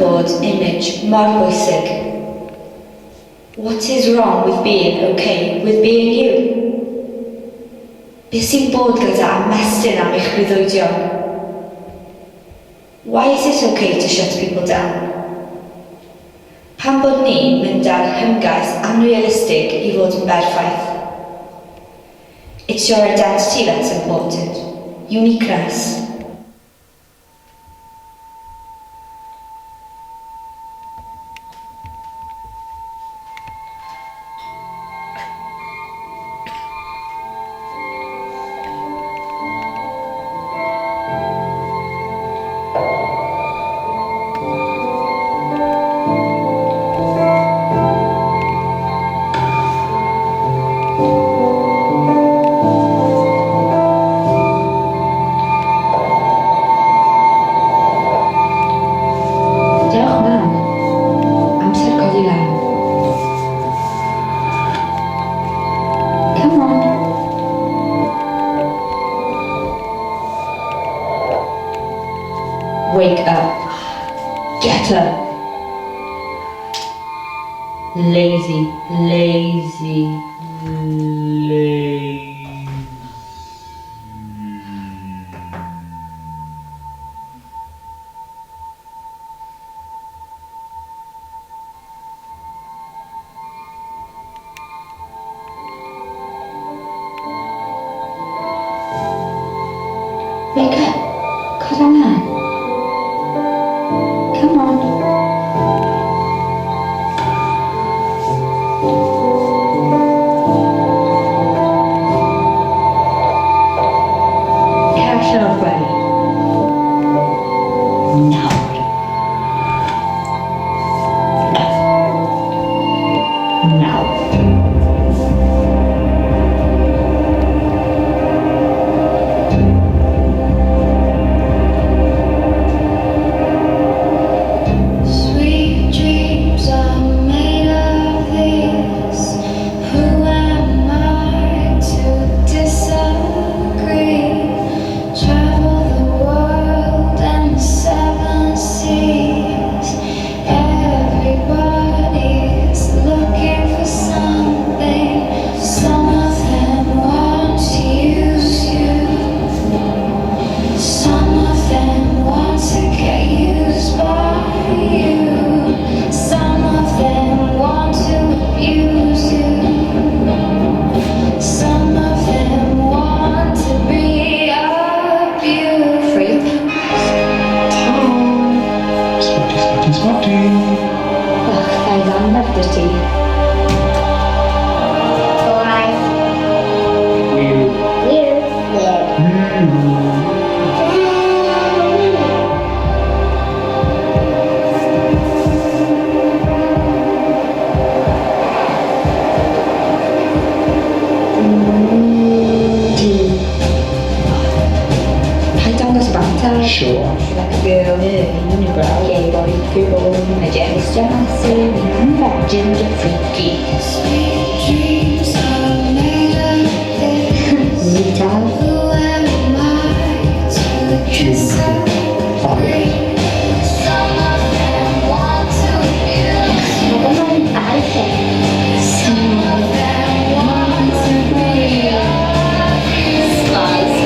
bod image mor bwysig. What is wrong with being okay with being you? Beth sy'n bod gyda ymestyn am eich breuddwydion? Why is it okay to shut people down? Pam bod ni'n mynd ar hymgais unrealistig i fod yn berffaith? It's your identity that's important. Uniqueness. Wake up. Get up. Lazy, lazy, lazy. Wake up. Corona. Come on. Cash out ready. Now. Now. Sweet dreams are made of this. Who am I to disagree? Travel the world and the seven seas. Everybody's looking for something. Some of them want to use you. Some of them want to get used by you. Some of them want to abuse you. Some of them want to be abused. Freak. Spotty, spotty, spotty. Ugh, guys, I'm not dirty. Why? Weird. Weird. Paid dangos y banter. Sure. Like a girl, unibrow, gay boy, girl, a Janice Johnson, ginger freaky. Sweet dreams are made of this. Rita. Who am I to disagree? Some of them want to abuse. Naman alpha. Some of them want to be abused. Spice.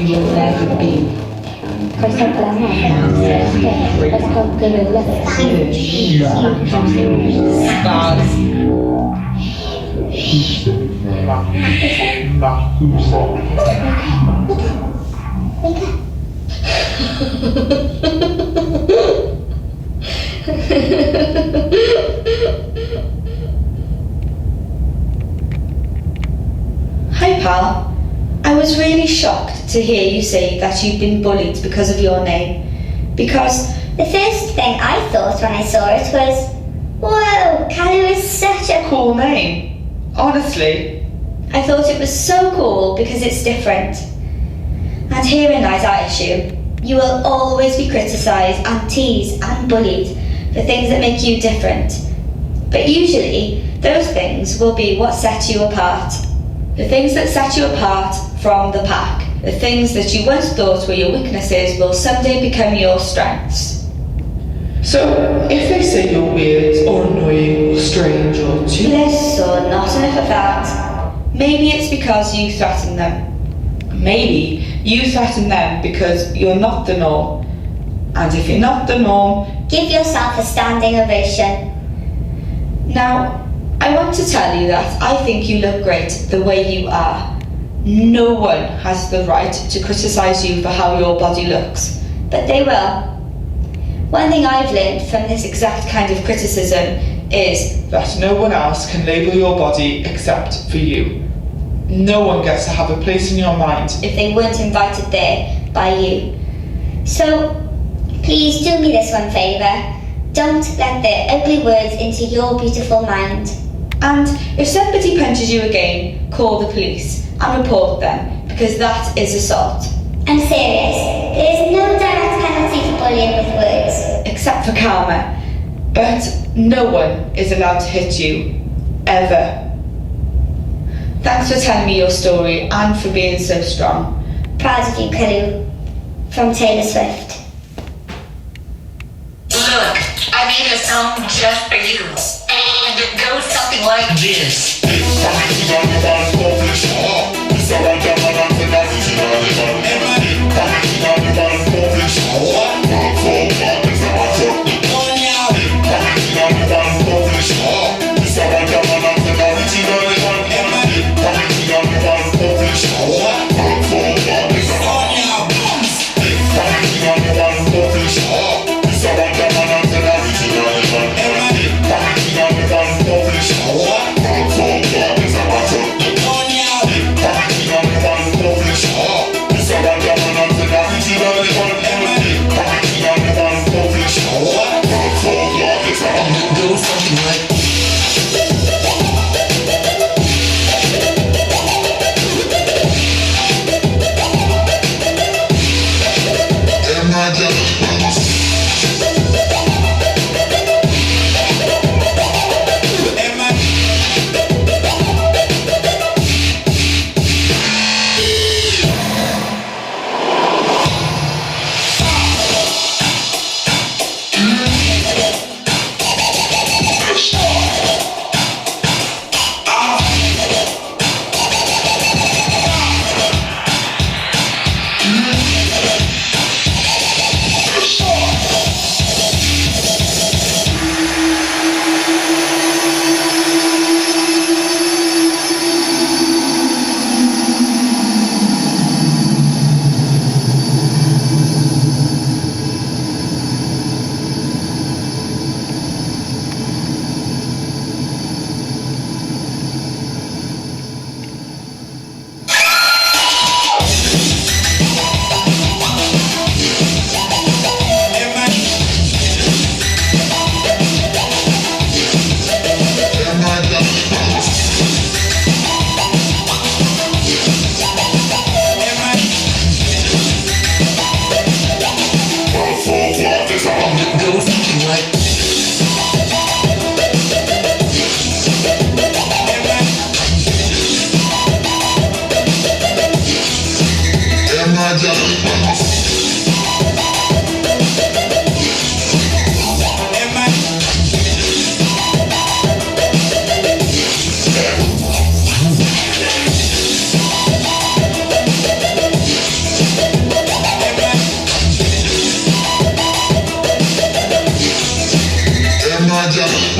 You will never be. Hi pal. I was really shocked to hear you say that you've been bullied because of your name. Because The first thing I thought when I saw it was, whoa, Kalu is such a Cool name. Honestly. I thought it was so cool because it's different. And herein lies our issue. You will always be criticised and teased and bullied for things that make you different. But usually, those things will be what set you apart. The things that set you apart from the pack. The things that you once thought were your weaknesses will someday become your strengths. So, if they say you're weird or annoying or strange or too... Bliss or not enough of that, maybe it's because you threaten them. Maybe you threaten them because you're not the norm. And if you're not the norm, give yourself a standing ovation. Now, I want to tell you that I think you look great the way you are. No one has the right to criticise you for how your body looks, but they will. One thing I've learned from this exact kind of criticism is that no one else can label your body except for you. No one gets to have a place in your mind. if they weren't invited there by you. So, please do me this one favour. Don't let their ugly words into your beautiful mind. And if somebody punches you again, call the police and report them, because that is assault. I'm serious. There is no direct penalty for bullying with words. Except for karma. But no one is allowed to hit you. Ever. Thanks for telling me your story and for being so strong. Proud of you, Kalu. From Taylor Swift. Look, I made a song just for you. And it goes something like this. Coming my job.